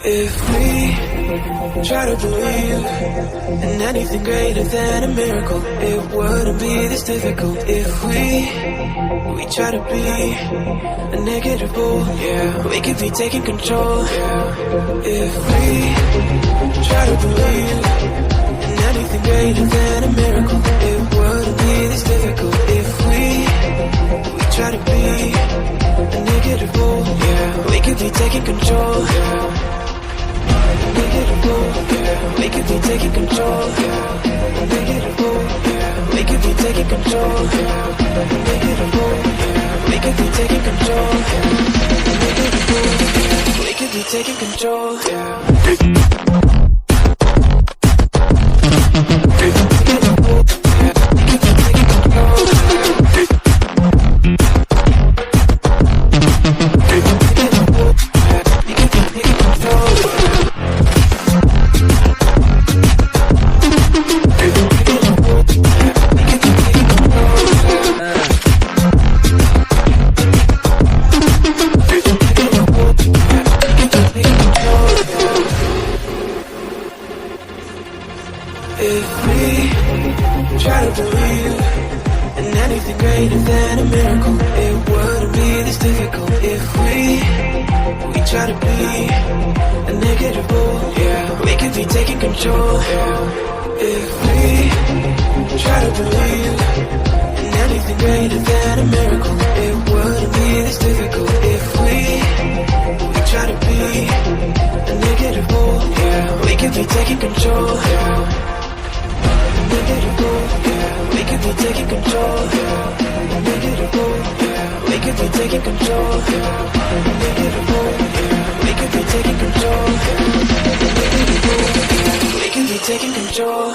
If we try to believe in anything greater than a miracle, it wouldn't be this difficult. If we try to be a negative bull, yeah, we could be taking control. If we try to believe in anything greater than a miracle, it wouldn't be this difficult. If we try to be a negative bull, yeah, we could be taking control. We could be taking control. We could be taking control. We could be taking control. We could be taking control. If we try to believe in anything greater than a miracle, it wouldn't be this difficult. If we try to be a negative bull, yeah, we could be taking control. If we try to believe in anything greater than a miracle, it wouldn't be this difficult. If we try to be a negative bull, yeah, we could be taking control. We could be taking control. We could be taking control. We could be taking control. We could be taking control.